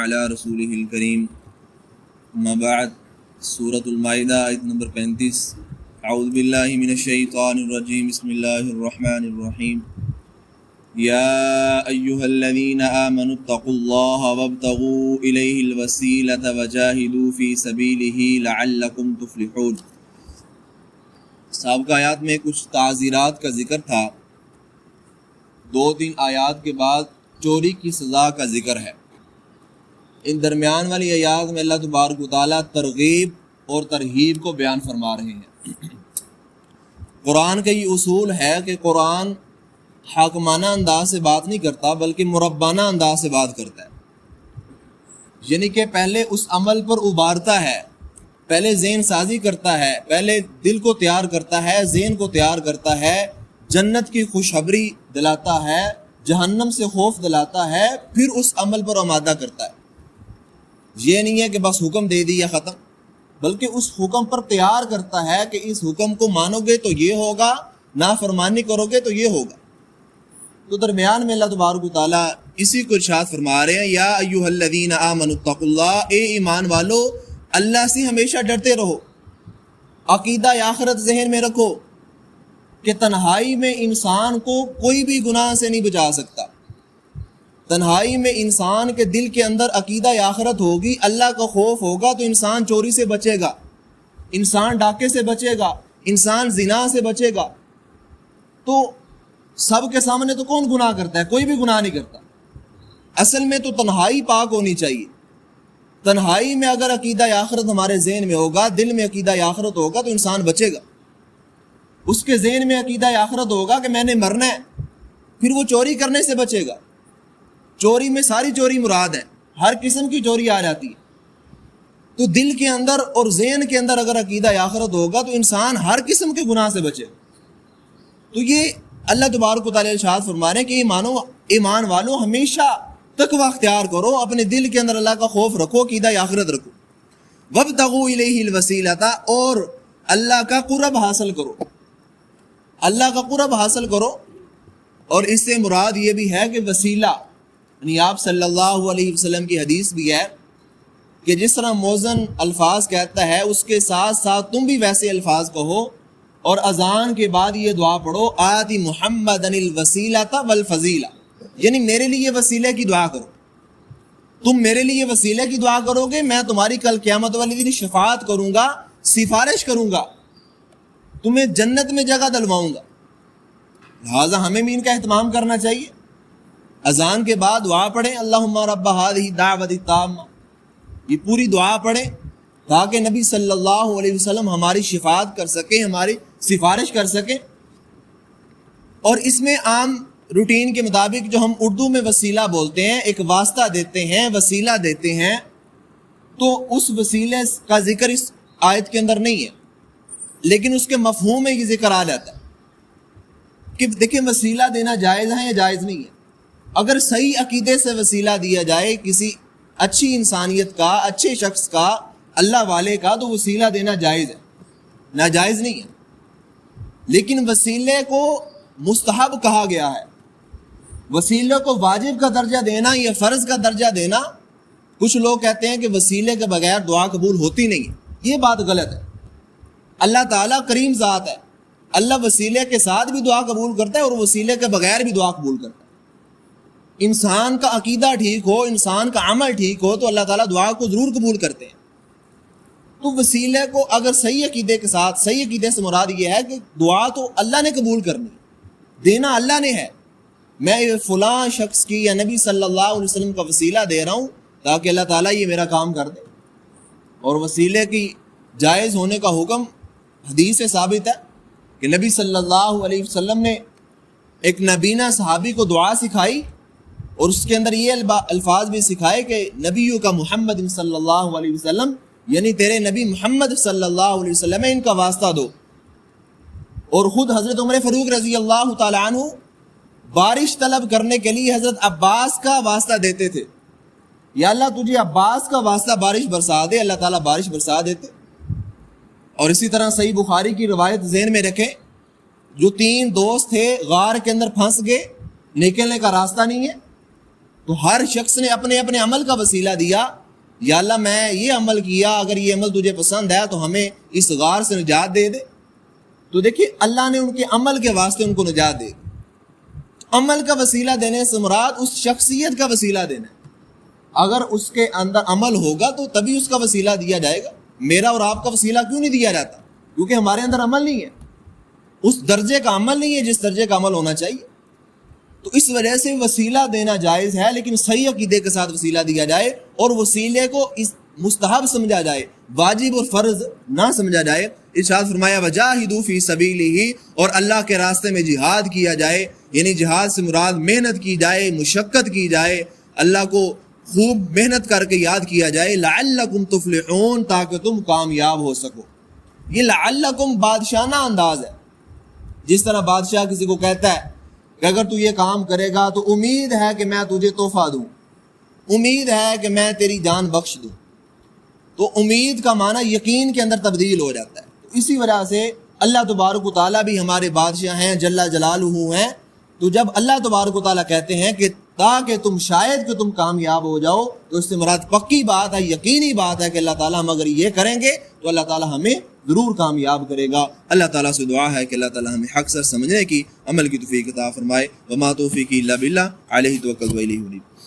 علی رسولہ الکریم اما بعد سورۃ المائدہ آیت نمبر 35 اعوذ باللہ من الشیطان الرجیم بسم اللہ الرحمن الرحیم یا ایہا الذین آمنوا اتقوا اللہ وابتغوا الیہ الوسیلۃ وجاہدوا فی سبیلہ لعلکم تفلحون۔ سابقہ آیات میں کچھ تعزیرات کا ذکر تھا، 2-3 آیات کے بعد چوری کی سزا کا ذکر ہے۔ ان درمیان والی آیات میں اللہ تبارک و تعالیٰ ترغیب اور ترہیب کو بیان فرما رہے ہیں۔ قرآن کا یہ اصول ہے کہ قرآن حاکمانہ انداز سے بات نہیں کرتا بلکہ مربانہ انداز سے بات کرتا ہے، یعنی کہ پہلے اس عمل پر ابھارتا ہے، پہلے ذہن سازی کرتا ہے، پہلے دل کو تیار کرتا ہے، ذہن کو تیار کرتا ہے، جنت کی خوشخبری دلاتا ہے، جہنم سے خوف دلاتا ہے، پھر اس عمل پر آمادہ کرتا ہے۔ یہ نہیں ہے کہ بس حکم دے دیا ختم، بلکہ اس حکم پر تیار کرتا ہے کہ اس حکم کو مانو گے تو یہ ہوگا، نافرمانی کرو گے تو یہ ہوگا۔ تو درمیان میں اللہ تبارک و تعالیٰ اسی کو ارشاد فرما رہے ہیں، یا ایھا الذین آمنوا اتقوا اللہ، اے ایمان والو اللہ سے ہمیشہ ڈرتے رہو۔ عقیدہ آخرت ذہن میں رکھو کہ تنہائی میں انسان کو کوئی بھی گناہ سے نہیں بچا سکتا۔ تنہائی میں انسان کے دل کے اندر عقیدہ آخرت ہوگی، اللہ کا خوف ہوگا تو انسان چوری سے بچے گا، انسان ڈاکے سے بچے گا، انسان زنا سے بچے گا۔ تو سب کے سامنے تو کون گناہ کرتا ہے؟ کوئی بھی گناہ نہیں کرتا۔ اصل میں تو تنہائی پاک ہونی چاہیے۔ تنہائی میں اگر عقیدہ آخرت ہمارے ذہن میں ہوگا، دل میں عقیدہ آخرت ہوگا تو انسان بچے گا۔ اس کے ذہن میں عقیدہ آخرت ہوگا کہ میں نے مرنا ہے، پھر وہ چوری کرنے سے بچے گا۔ چوری میں ساری چوری مراد ہے، ہر قسم کی چوری آ جاتی ہے۔ تو دل کے اندر اور ذہن کے اندر اگر عقیدہ آخرت ہوگا تو انسان ہر قسم کے گناہ سے بچے گا۔ تو یہ اللہ تبارک و تعالیٰ ارشاد فرما رہے ہیں کہ ایمان والو ہمیشہ تقوی اختیار کرو، اپنے دل کے اندر اللہ کا خوف رکھو، عقیدہ آخرت رکھو۔ وابتغوا الیہ الوسیلۃ، اور اللہ کا قرب حاصل کرو، اللہ کا قرب حاصل کرو۔ اور اس سے مراد یہ بھی ہے کہ وسیلہ، یعنی آپ صلی اللہ علیہ وسلم کی حدیث بھی ہے کہ جس طرح موزن الفاظ کہتا ہے اس کے ساتھ ساتھ تم بھی ویسے الفاظ کہو، اور اذان کے بعد یہ دعا پڑھو، آتی محمد الوسیلۃ والفضیلہ، یعنی میرے لیے وسیلے کی دعا کرو۔ تم میرے لیے وسیلے کی دعا کرو گے، میں تمہاری کل قیامت والی دن شفاعت کروں گا، سفارش کروں گا، تمہیں جنت میں جگہ دلواؤں گا۔ لہٰذا ہمیں بھی ان کا اہتمام کرنا چاہیے۔ اذان کے بعد دعا پڑھیں، اللہم رب ہذہ الدعوۃ التامہ، یہ پوری دعا پڑھیں تاکہ نبی صلی اللہ علیہ وسلم ہماری شفاعت کر سکیں، ہماری سفارش کر سکیں۔ اور اس میں عام روٹین کے مطابق جو ہم اردو میں وسیلہ بولتے ہیں، ایک واسطہ دیتے ہیں، وسیلہ دیتے ہیں، تو اس وسیلے کا ذکر اس آیت کے اندر نہیں ہے، لیکن اس کے مفہوم میں یہ ذکر آ جاتا ہے کہ دیکھیں وسیلہ دینا جائز ہے یا جائز نہیں ہے۔ اگر صحیح عقیدے سے وسیلہ دیا جائے کسی اچھی انسانیت کا، اچھے شخص کا، اللہ والے کا، تو وسیلہ دینا جائز ہے، ناجائز نہیں ہے۔ لیکن وسیلے کو مستحب کہا گیا ہے، وسیلے کو واجب کا درجہ دینا یا فرض کا درجہ دینا، کچھ لوگ کہتے ہیں کہ وسیلے کے بغیر دعا قبول ہوتی نہیں ہے، یہ بات غلط ہے۔ اللہ تعالیٰ کریم ذات ہے، اللہ وسیلے کے ساتھ بھی دعا قبول کرتا ہے اور وسیلے کے بغیر بھی دعا قبول کرتا ہے۔ انسان کا عقیدہ ٹھیک ہو، انسان کا عمل ٹھیک ہو تو اللہ تعالیٰ دعا کو ضرور قبول کرتے ہیں۔ تو وسیلے کو اگر صحیح عقیدے کے ساتھ، صحیح عقیدے سے مراد یہ ہے کہ دعا تو اللہ نے قبول کرنی، دینا اللہ نے ہے، میں فلاں شخص کی یا نبی صلی اللہ علیہ وسلم کا وسیلہ دے رہا ہوں تاکہ اللہ تعالیٰ یہ میرا کام کر دے۔ اور وسیلے کی جائز ہونے کا حکم حدیث سے ثابت ہے کہ نبی صلی اللہ علیہ وسلم نے ایک نابینا صحابی کو دعا سکھائی، اور اس کے اندر یہ الفاظ بھی سکھائے کہ نبیوں کا محمد صلی اللہ علیہ وسلم، یعنی تیرے نبی محمد صلی اللہ علیہ وسلم ان کا واسطہ دو۔ اور خود حضرت عمر فاروق رضی اللہ تعالیٰ عنہ بارش طلب کرنے کے لیے حضرت عباس کا واسطہ دیتے تھے، یا اللہ تجھے عباس کا واسطہ بارش برسا دے، اللہ تعالیٰ بارش برسا دیتے۔ اور اسی طرح صحیح بخاری کی روایت ذہن میں رکھیں، جو 3 دوست تھے غار کے اندر پھنس گئے، نکلنے کا راستہ نہیں ہے، تو ہر شخص نے اپنے اپنے عمل کا وسیلہ دیا، یا اللہ میں یہ عمل کیا، اگر یہ عمل تجھے پسند ہے تو ہمیں اس غار سے نجات دے دے۔ تو دیکھیے اللہ نے ان کے عمل کے واسطے ان کو نجات دے دی۔ عمل کا وسیلہ دینے سے مراد اس شخصیت کا وسیلہ دینا ہے۔ اگر اس کے اندر عمل ہوگا تو تبھی اس کا وسیلہ دیا جائے گا۔ میرا اور آپ کا وسیلہ کیوں نہیں دیا جاتا؟ کیونکہ ہمارے اندر عمل نہیں ہے، اس درجے کا عمل نہیں ہے جس درجے کا عمل ہونا چاہیے۔ تو اس وجہ سے وسیلہ دینا جائز ہے، لیکن صحیح عقیدے کے ساتھ وسیلہ دیا جائے اور وسیلے کو اس مستحب سمجھا جائے، واجب اور فرض نہ سمجھا جائے۔ ارشاد فرمایا وجاہدوا فی سبیلہ، اور اللہ کے راستے میں جہاد کیا جائے، یعنی جہاد سے مراد محنت کی جائے، مشقت کی جائے، اللہ کو خوب محنت کر کے یاد کیا جائے، لعلکم تفلحون، تاکہ تم کامیاب ہو سکو۔ یہ لعلکم بادشاہانہ انداز ہے، جس طرح بادشاہ کسی کو کہتا ہے کہ اگر تو یہ کام کرے گا تو امید ہے کہ میں تجھے تحفہ دوں، امید ہے کہ میں تیری جان بخش دوں۔ تو امید کا معنی یقین کے اندر تبدیل ہو جاتا ہے۔ تو اسی وجہ سے اللہ تبارک و تعالیٰ بھی ہمارے بادشاہ ہیں، جل جلالہ ہیں۔ تو جب اللہ تبارک و تعالیٰ کہتے ہیں کہ تاکہ تم شاید کہ تم کامیاب ہو جاؤ، تو اس سے مراد پکی بات ہے، یقینی بات ہے کہ اللہ تعالیٰ ہم اگر یہ کریں گے تو اللہ تعالیٰ ہمیں ضرور کامیاب کرے گا۔ اللہ تعالیٰ سے دعا ہے کہ اللہ تعالیٰ ہمیں حق سر سمجھنے کی، عمل کی توفیق عطا فرمائے۔ وما توفیقی الا باللہ، علیہ توکلت و الیہ انیب۔